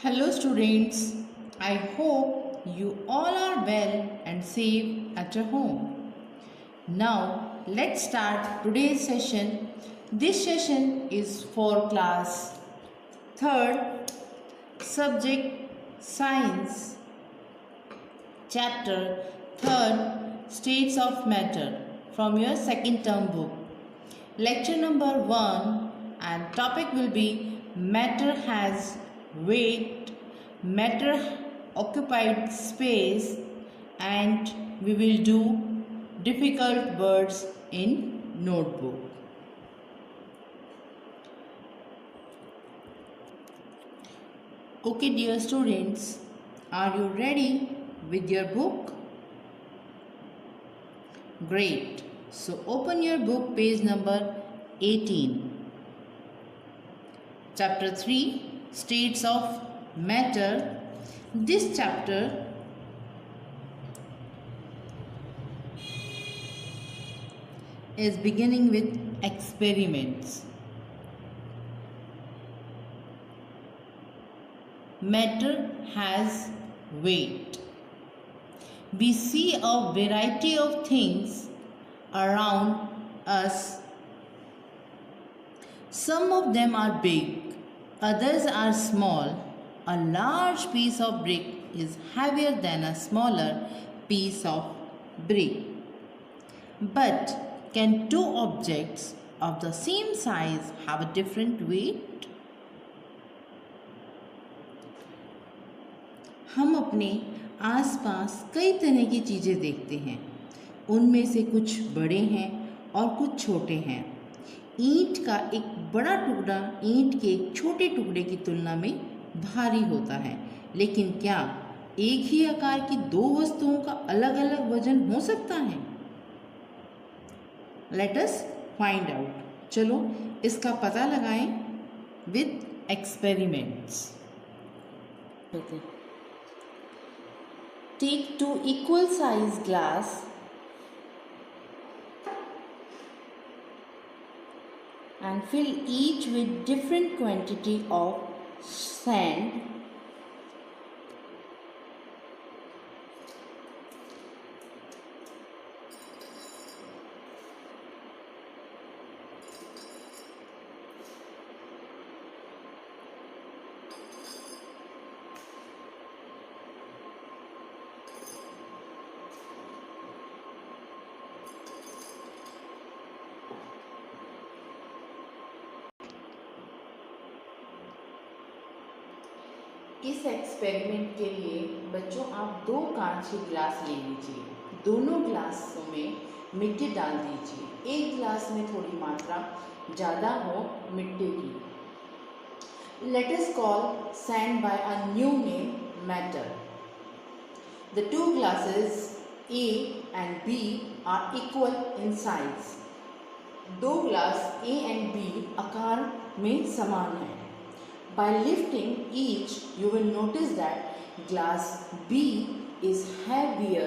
Hello students, I hope you all are well and safe at your home. Now let's start today's session. This session is for class 3rd, subject Science, chapter 3rd, States of Matter from your second term book. Lecture number 1 and topic will be Matter has weight, matter occupied space, and we will do difficult words in notebook. Okay dear students, are you ready with your book? Great. So open your book page number 18. Chapter 3, States of Matter. This chapter is beginning with experiments. Matter has weight. We see a variety of things around us. Some of them are big, others are small. A large piece of brick is heavier than a smaller piece of brick. But can two objects of the same size have a different weight? हम अपने आसपास कई तरह की चीज़ें देखते हैं। उनमें से कुछ बड़े हैं और कुछ छोटे हैं। ईंट का एक बड़ा टुकड़ा ईंट के एक छोटे टुकड़े की तुलना में भारी होता है, लेकिन क्या एक ही आकार की दो वस्तुओं का अलग अलग वजन हो सकता है? Let us find out. चलो इसका पता लगाएं with experiments. Take two equal size glass and fill each with different quantity of sand. इस एक्सपेरिमेंट के लिए बच्चों आप दो कांच के गिलास ले लीजिए। दोनों गिलासों में मिट्टी डाल दीजिए। एक गिलास में थोड़ी मात्रा ज़्यादा हो मिट्टी की। Let us call sand by a new name matter. The two glasses A and B are equal in size. दो ग्लास ए एंड बी आकार में समान हैं। By lifting each, you will notice that glass B is heavier.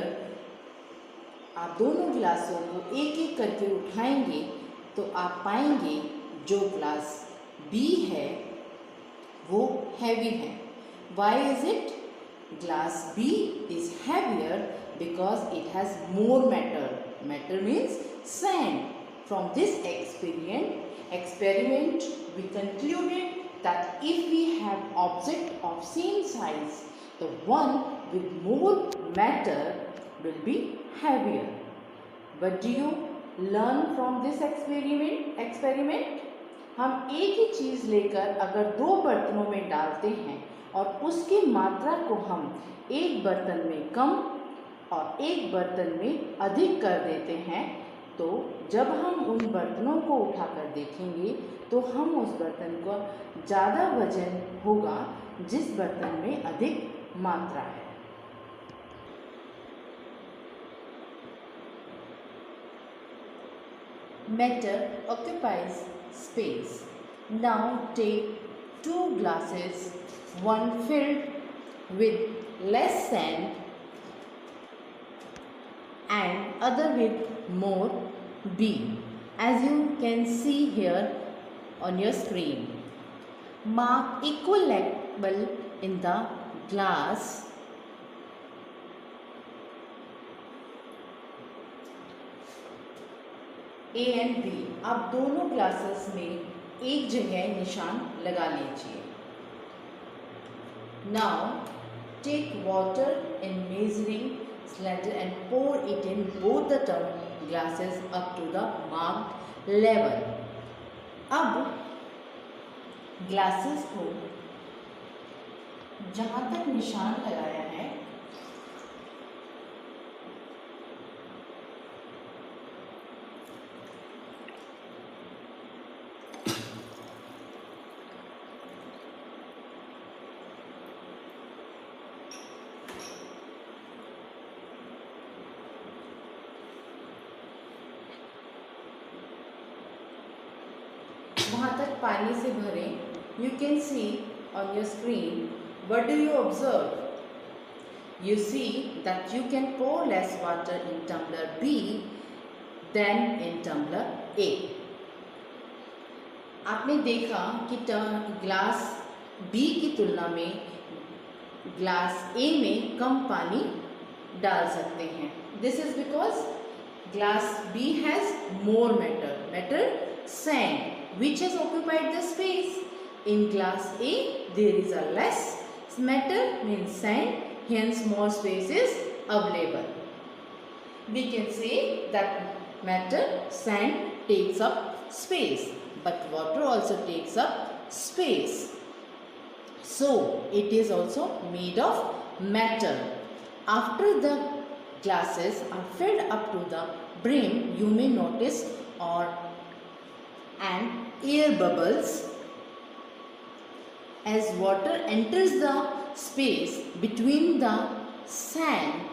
आप दोनों गिलासों को एक एक करके उठाएंगे तो आप पाएंगे जो ग्लास B है वो हैवी है। Why is it? Glass B is heavier because it has more matter. Matter means sand. From this experiment we concluded that if we have object of same size, the one with more matter will be heavier. What do you learn from this experiment? हम एक ही चीज़ लेकर अगर दो बर्तनों में डालते हैं और उसकी मात्रा को हम एक बर्तन में कम और एक बर्तन में अधिक कर देते हैं, तो जब हम उन बर्तनों को उठाकर देखेंगे तो हम उस बर्तन का ज़्यादा वजन होगा जिस बर्तन में अधिक मात्रा है। Matter occupies space. Now take two glasses, one filled with less sand and other with more B. As you can see here on your screen, mark equal bubble in the glass A and B, आप दोनों glasses में एक जगह निशान लगा लीजिए. Now take water in measuring cylinder and pour it in both the glasses up to the marked level. अब glasses को जहाँ तक निशान लगाया है वहाँ तक पानी से भरें. You can see on your screen. What do you observe? You see that you can pour less water in tumbler B than in tumbler A. आपने देखा कि ग्लास B की तुलना में ग्लास A में कम पानी डाल सकते हैं. This is because glass B has more matter, sand, which has occupied the space. In glass A, there is a less matter, means sand, hence more space is available. We can say that matter, sand takes up space, but water also takes up space. So, it is also made of matter. After the glasses are filled up to the brim, you may notice and air bubbles as water enters the space between the sand.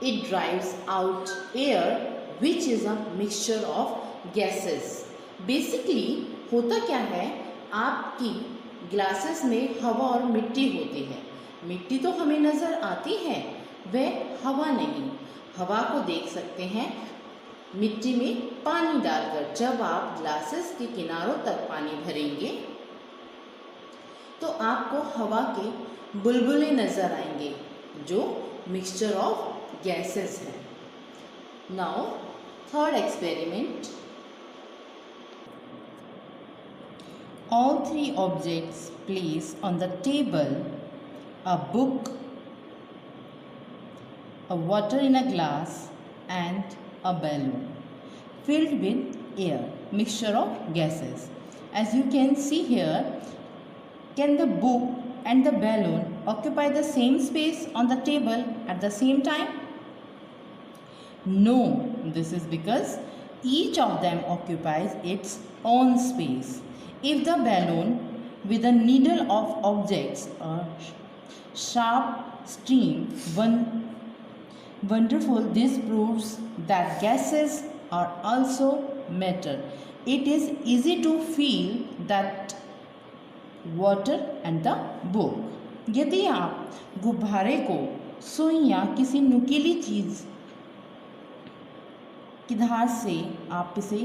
It drives out air which is a mixture of gases. Basically होता क्या है, आपकी glasses में हवा और मिट्टी होती है. मिट्टी तो हमें नज़र आती है, वह हवा नहीं. हवा को देख सकते हैं मिट्टी में पानी डालकर. जब आप ग्लासेस के किनारों तक पानी भरेंगे तो आपको हवा के बुलबुले नज़र आएंगे जो मिक्सचर ऑफ गैसेस है. Now third experiment. All three objects placed on the table, a book, a water in a glass and a balloon filled with air, mixture of gases. As you can see here, can the book and the balloon occupy the same space on the table at the same time? No, this is because each of them occupies its own space. If the balloon with a needle of objects or sharp stream, wonderful, this proves that gases are also matter. It is easy to feel that water and the book. यदि आप गुब्बारे को सुई या किसी नुकीली चीज़ की धार से आप इसे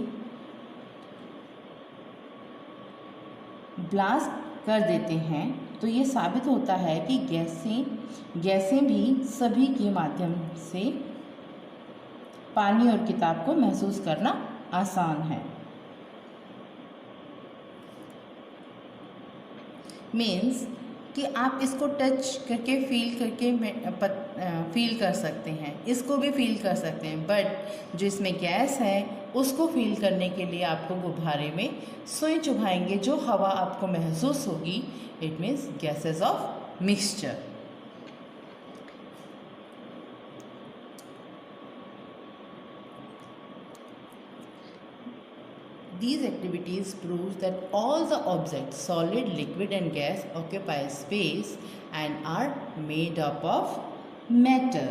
ब्लास्ट कर देते हैं तो ये साबित होता है कि गैसें भी सभी के माध्यम से पानी और किताब को महसूस करना आसान है. मीन्स कि आप इसको टच करके फील कर सकते हैं, इसको भी फील कर सकते हैं, बट जो इसमें गैस है उसको फील करने के लिए आपको गुब्बारे में सुई चुभाएंगे. जो हवा आपको महसूस होगी, it means gases of mixture. These activities prove that all the objects, solid, liquid and gas, occupy space and are made up of matter.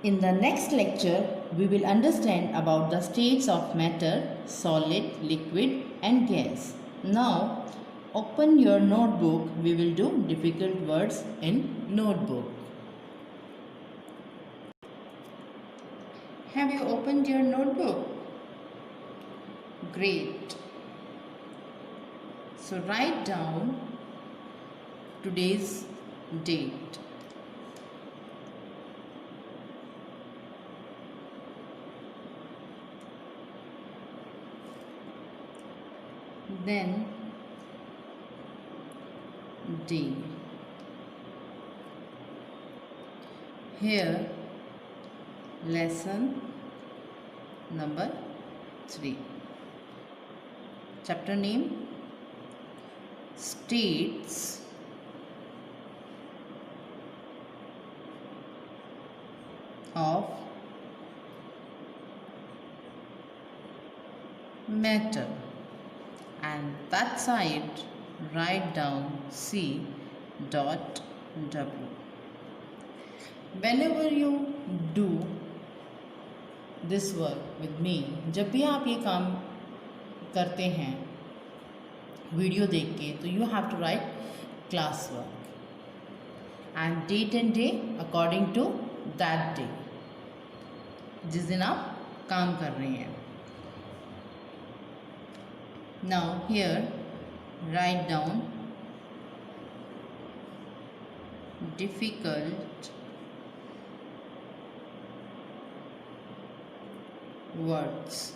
In the next lecture, we will understand about the states of matter, solid, liquid and gas. Now, open your notebook. We will do difficult words in notebook. Have you opened your notebook? Great. So write down today's date. Then day. Here lesson number 3. Chapter name States of matter, and that side write down C dot W. Whenever you do this work with me, जब भी आप ये काम करते हैं video देख के, तो you have to write class work and date and day according to that day, जिस दिन आप काम कर रहे हैं. Now here write down difficult words.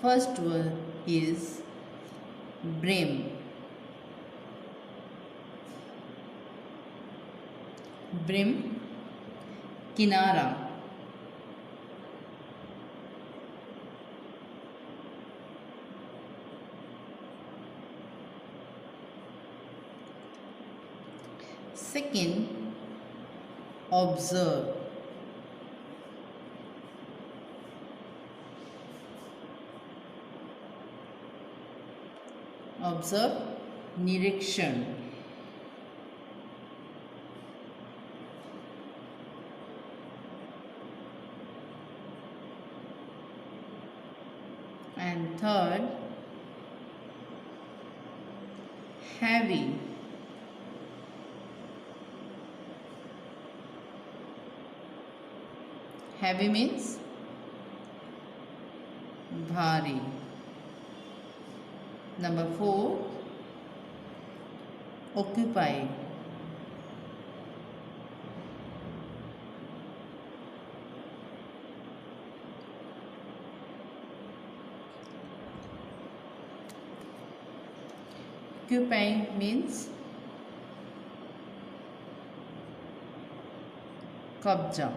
First word is brim. Brim, किनारा. Second, observe. Observe, निरीक्षण. And third, heavy. Heavy means भारी. Number 4, occupy. Occupy means कब्जा.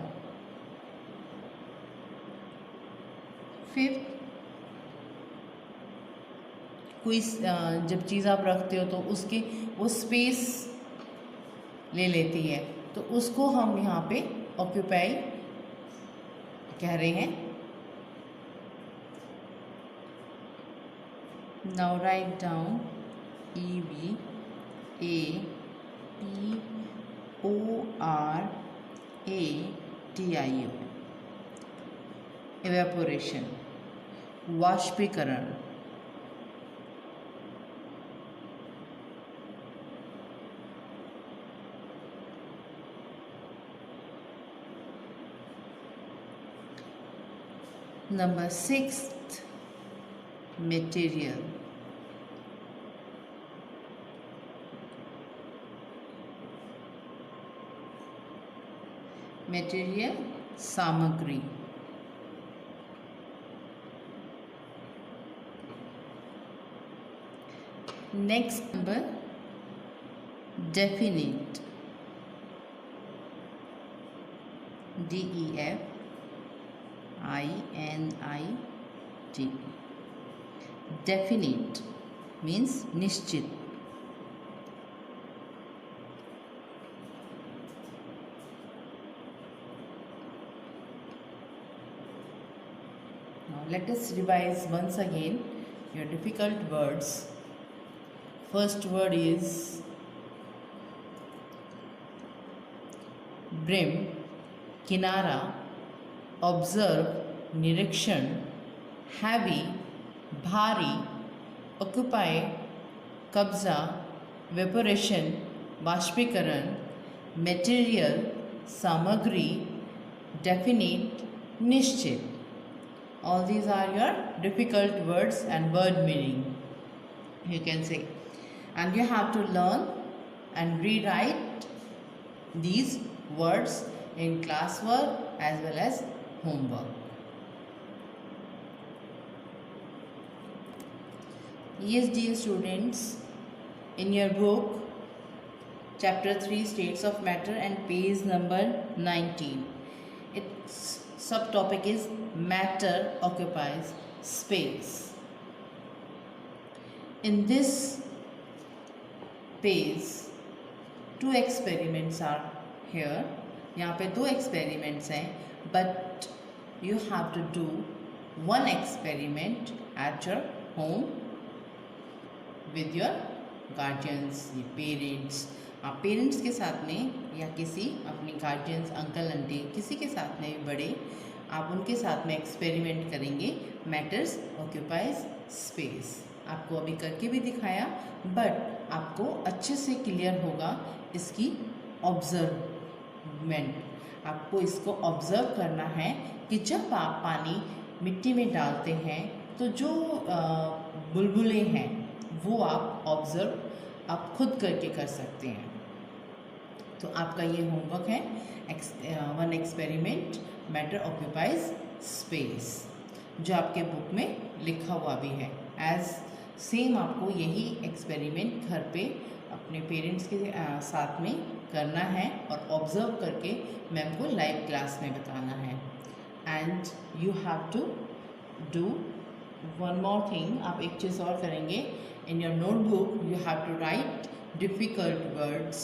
फिफ्थ, कोई जब चीज़ आप रखते हो तो उसके वो स्पेस ले लेती है, तो उसको हम यहाँ पे ऑक्यूपाई कह रहे हैं. Now write down EVAPORATIO. evaporation, वाष्पीकरण. Number 6, material. Material, सामग्री. Next number, definite. DEFINIT. Definite means निश्चित. Now let us revise once again your difficult words. First word is brim, किनारा. Observe, निरीक्षण. Heavy, भारी. Occupy, कब्जा. Evaporation, वाष्पीकरण. Material, सामग्री. definite, निश्चित. All these are your difficult words and word meaning, you can say. And you have to learn and rewrite these words in classwork as well as homework. Yes, dear students, in your book chapter 3 states of matter and page number 19, its subtopic is matter occupies space. In this page 2 experiments are here. यहाँ पे 2 experiments हैं, but you have to do 1 experiment at your home with your guardians, parents. आप parents के साथ में या किसी अपने गार्जियंस, अंकल आंटी, किसी के साथ में बड़े, आप उनके साथ में एक्सपेरिमेंट करेंगे मैटर्स ऑक्यूपाइज स्पेस. आपको अभी करके भी दिखाया, बट आपको अच्छे से क्लियर होगा इसकी ऑब्जर्वमेंट. आपको इसको ऑब्जर्व करना है कि जब आप पानी मिट्टी में डालते हैं तो जो बुलबुले हैं वो आप ऑब्जर्व आप खुद करके कर सकते हैं. तो आपका ये होमवर्क है 1 एक्सपेरिमेंट मैटर ऑक्यूपाइज स्पेस, जो आपके बुक में लिखा हुआ भी है. एज सेम आपको यही एक्सपेरिमेंट घर पे अपने पेरेंट्स के साथ में करना है और ऑब्जर्व करके मैम को लाइव क्लास में बताना है. And you have to do one more thing. आप एक चीज़ और करेंगे. In your notebook, you have to write difficult words.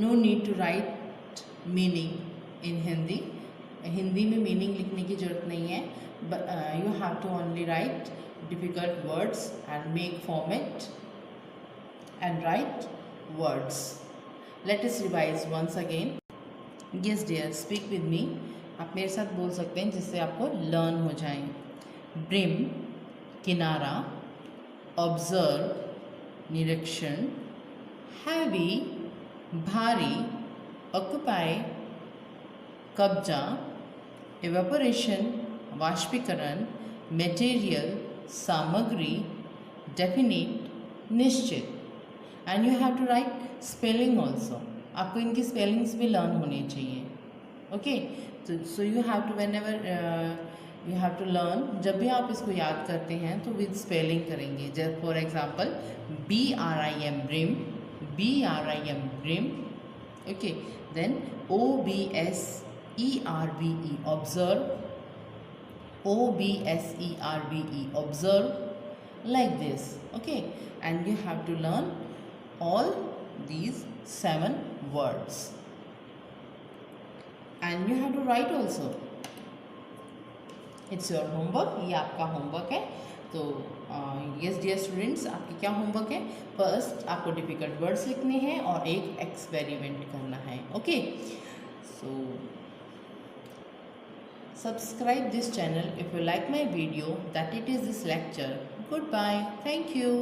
No need to write meaning in Hindi. Hindi में मीनिंग लिखने की ज़रूरत नहीं है, but you have to only write difficult words and make format and write words. Let us revise once again. Yes dear, speak with me. आप मेरे साथ बोल सकते हैं जिससे आपको लर्न हो जाए. Brim, किनारा, ऑब्जर्व, निरीक्षण, हैवी, भारी, ऑक्युपाई, कब्जा, एवेपोरेशन, वाष्पीकरण, मटेरियल, सामग्री, डेफिनिट, निश्चित. And you have to write spelling also. आपको इनकी स्पेलिंग्स भी लर्न होनी चाहिए. Okay, so you have to whenever you have to learn. जब भी आप इसको याद करते हैं तो विद स्पेलिंग करेंगे. जब for example BRIM brim, BRIM brim. Okay, then OBSERVE observe, OBSERVE observe, like this. Okay, and you have to learn all these 7 words and you have to write also. It's your homework. ये आपका homework है. तो yes dear students, आपकी क्या homework है? First आपको difficult words लिखने हैं और एक एक्सपेरिमेंट करना है. Okay, so subscribe this channel if you like my video that it is this lecture. Good bye, thank you.